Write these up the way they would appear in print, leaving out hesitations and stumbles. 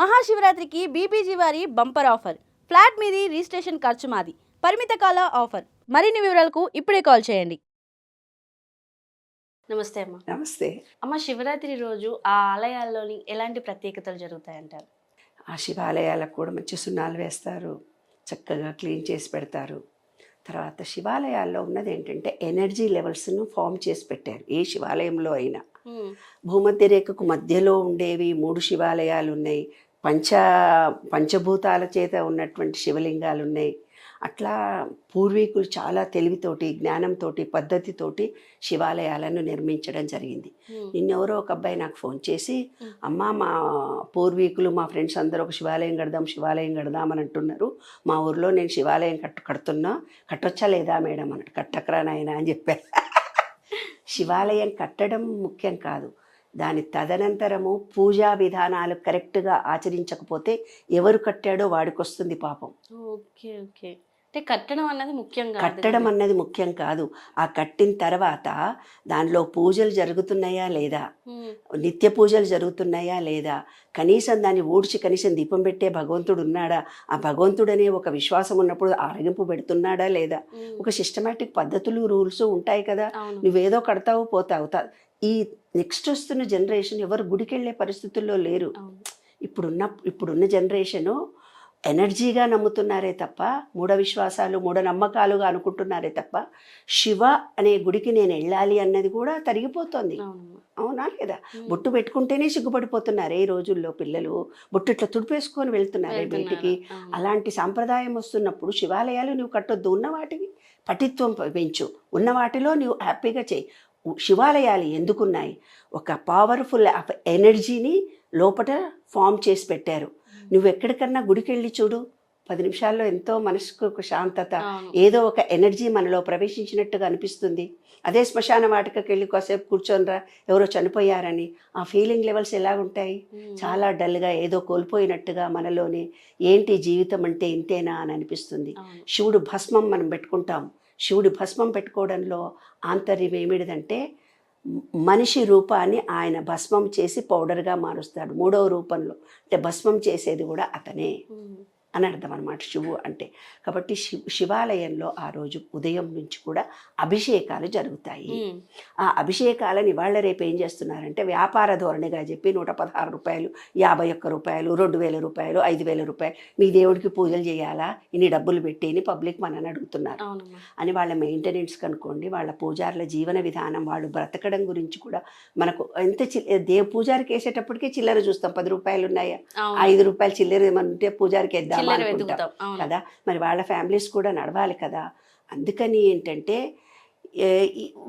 మహాశివరాత్రికి BPG వారి bumper offer. Flat మీది, registration ఖర్చు మాది. పరిమిత కాల ఆఫర్. మరిన్ని వివరాలకు ఇప్పుడే కాల్ చేయండి. నమస్తే అమ్మ. నమస్తే అమ్మ, శివరాత్రి రోజు ఆ ఆలయాల్లోని ఎలాంటి ప్రత్యేకతలు జరుగుతాయంటారు? ఆ శివాలయాలకు కూడా మంచి సున్నాలు వేస్తారు, చక్కగా క్లీన్ చేసి పెడతారు. తర్వాత శివాలయాల్లో ఉన్నది ఏంటంటే ఎనర్జీ లెవెల్స్ను ఫామ్ చేసి పెట్టారు. ఏ శివాలయంలో అయినా భూమధ్య రేఖకు మధ్యలో ఉండేవి 3 శివాలయాలు ఉన్నాయి. పంచభూతాల చేత ఉన్నటువంటి శివలింగాలు ఉన్నాయి. అట్లా పూర్వీకులు చాలా తెలివితోటి, జ్ఞానంతో, పద్ధతితోటి శివాలయాలను నిర్మించడం జరిగింది. నిన్నెవరో ఒక అబ్బాయి నాకు ఫోన్ చేసి, అమ్మ మా పూర్వీకులు మా ఫ్రెండ్స్ అందరూ ఒక శివాలయం కడదాం అని అంటున్నారు. మా ఊర్లో నేను శివాలయం కడుతున్నా, కట్టొచ్చా లేదా మేడం అన్నట్టు. కట్టకరా నాయనా అని చెప్పారు. శివాలయం కట్టడం ముఖ్యం కాదు, దాని తదనంతరము పూజా విధానాలు కరెక్ట్గా ఆచరించకపోతే ఎవరు కట్టాడో వాడికి వస్తుంది పాపం. ఓకే ఓకే, అంటే కట్టడం అన్నది ముఖ్యం కాదు. ఆ కట్టిన తర్వాత దానిలో పూజలు జరుగుతున్నాయా లేదా, నిత్య పూజలు జరుగుతున్నాయా లేదా, కనీసం దాన్ని ఊడ్చి కనీసం దీపం పెట్టే భగవంతుడు ఉన్నాడా, ఆ భగవంతుడనే ఒక విశ్వాసం ఉన్నప్పుడు ఆరగింపు పెడుతున్నాడా లేదా, ఒక సిస్టమేటిక్ పద్ధతులు రూల్స్ ఉంటాయి కదా. నువ్వేదో కడతావు పోతావు. ఈ నెక్స్ట్ వస్తున్న జనరేషన్ ఎవరు గుడికి వెళ్ళే పరిస్థితుల్లో లేరు. ఇప్పుడున్న జనరేషను ఎనర్జీగా నమ్ముతున్నారే తప్ప, మూఢ విశ్వాసాలు, మూఢనమ్మకాలుగా అనుకుంటున్నారే తప్ప, శివ అనే గుడికి నేను వెళ్ళాలి అన్నది కూడా తరిగిపోతుంది. అవునా లేదా? బొట్టు పెట్టుకుంటేనే సిగ్గుపడిపోతున్నారు ఈ రోజుల్లో పిల్లలు. బొట్టు ఇట్లా తుడిపేసుకొని వెళ్తున్నారే బయటికి. అలాంటి సాంప్రదాయం వస్తున్నప్పుడు శివాలయాలు నువ్వు కట్టొద్దు. ఉన్న వాటికి పఠిత్వం పెంచు, ఉన్న వాటిలో నువ్వు హ్యాపీగా చేయి. శివాలయాలు ఎందుకున్నాయి? ఒక పవర్ఫుల్ ఎనర్జీని లోపల ఫామ్ చేసి పెట్టారు. నువ్వు ఎక్కడికన్నా గుడికి వెళ్ళి చూడు, 10 నిమిషాల్లో ఎంతో మనసుకు ఒక శాంతత, ఏదో ఒక ఎనర్జీ మనలో ప్రవేశించినట్టుగా అనిపిస్తుంది. అదే శ్మశాన వాటికకి వెళ్ళి కాసేపు కూర్చొనిరా, ఎవరో చనిపోయారని, ఆ ఫీలింగ్ లెవెల్స్ ఎలాగుంటాయి? చాలా డల్గా, ఏదో కోల్పోయినట్టుగా మనలోని. ఏంటి జీవితం అంటే ఇంతేనా అని అనిపిస్తుంది. శివుడు భస్మం మనం పెట్టుకుంటాం. శివుడి భస్మం పెట్టుకోవడంలో ఆంతర్యం ఏమిటిదంటే, మనిషి రూపాన్ని ఆయన భస్మం చేసి పౌడర్గా మారుస్తాడు 3వ రూపంలో. అంటే భస్మం చేసేది కూడా అతనే అని అర్థం అనమాట శివు అంటే. కాబట్టి శివాలయంలో ఆ రోజు ఉదయం నుంచి కూడా అభిషేకాలు జరుగుతాయి. ఆ అభిషేకాలను ఇవాళ రేపు ఏం చేస్తున్నారంటే వ్యాపార ధోరణిగా చెప్పి 116 రూపాయలు, 51 రూపాయలు, 2000 రూపాయలు, 5000 రూపాయలు, మీ దేవుడికి పూజలు చేయాలా, ఇన్ని డబ్బులు పెట్టి అని పబ్లిక్ మనని అడుగుతున్నారు. అని వాళ్ళ మెయింటెనెన్స్ కనుక్కోండి, వాళ్ళ పూజారుల జీవన విధానం, వాళ్ళు బ్రతకడం గురించి కూడా మనకు ఎంత పూజారికి వేసేటప్పటికే చిల్లర చూస్తాం. 10 రూపాయలు ఉన్నాయా, 5 రూపాయలు చిల్లర ఏమంటే పూజారికి వేద్దాం కదా. మరి వాళ్ళ ఫ్యామిలీస్ కూడా నడవాలి కదా. అందుకని ఏంటంటే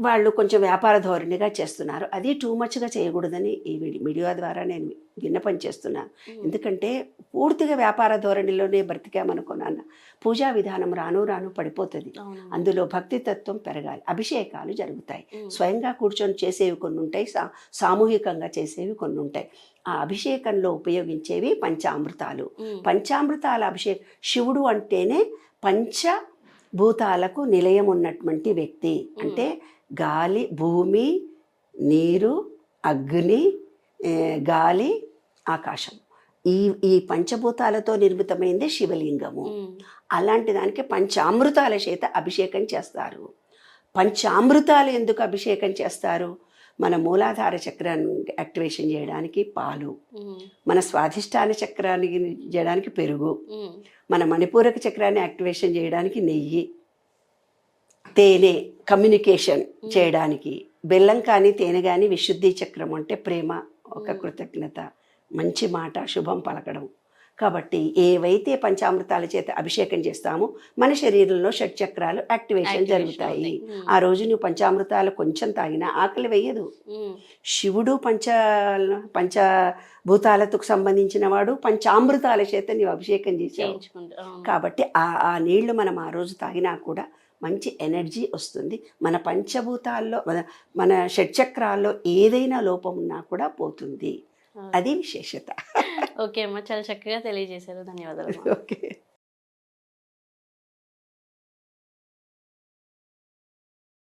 వాళ్ళు కొంచెం వ్యాపార ధోరణిగా చేస్తున్నారు. అది టూ మచ్గా చేయకూడదని ఈ మీడియా ద్వారా నేను విన్నపం చేస్తున్నాను. ఎందుకంటే పూర్తిగా వ్యాపార ధోరణిలోనే బ్రతికామనుకున్నాను, పూజా విధానం రాను రాను పడిపోతుంది. అందులో భక్తి తత్వం పెరగాలి. అభిషేకాలు జరుగుతాయి. స్వయంగా కూర్చొని చేసేవి కొన్ని ఉంటాయి, సామూహికంగా చేసేవి కొన్ని ఉంటాయి. ఆ అభిషేకంలో ఉపయోగించేవి పంచామృతాలు. పంచామృతాల అభిషేకం. శివుడు అంటేనే పంచభూతాలకు నిలయం ఉన్నటువంటి వ్యక్తి. అంటే గాలి, భూమి, నీరు, అగ్ని, గాలి, ఆకాశం, ఈ పంచభూతాలతో నిర్మితమైందే శివలింగము. అలాంటి దానికి పంచామృతాల చేత అభిషేకం చేస్తారు. పంచామృతాలు ఎందుకు అభిషేకం చేస్తారు? మన మూలాధార చక్రాన్ని యాక్టివేషన్ చేయడానికి పాలు, మన స్వాధిష్టాన చక్రాన్ని చేయడానికి పెరుగు, మన మణిపూరక చక్రాన్ని యాక్టివేషన్ చేయడానికి నెయ్యి, తేనె కమ్యూనికేషన్ చేయడానికి, బెల్లం కానీ తేనె కానీ విశుద్ధి చక్రం అంటే ప్రేమ, ఒక కృతజ్ఞత, మంచి మాట, శుభం పలకడం. కాబట్టి ఏవైతే పంచామృతాల చేత అభిషేకం చేస్తామో మన శరీరంలో షట్చక్రాలు యాక్టివేషన్ జరుగుతాయి. ఆ రోజు నువ్వు పంచామృతాలు కొంచెం తాగినా ఆకలి వేయదు. శివుడు పంచభూతాలకు సంబంధించిన వాడు. పంచామృతాల చేత నువ్వు అభిషేకం చేసావు కాబట్టి ఆ నీళ్లు మనం ఆ రోజు తాగినా కూడా మంచి ఎనర్జీ వస్తుంది. మన పంచభూతాల్లో, మన షట్చక్రాల్లో ఏదైనా లోపం ఉన్నా కూడా పోతుంది. అది విశేషత. ఓకే అమ్మ, చాలా చక్కగా తెలియజేశారు. ధన్యవాదాలు. ఓకే.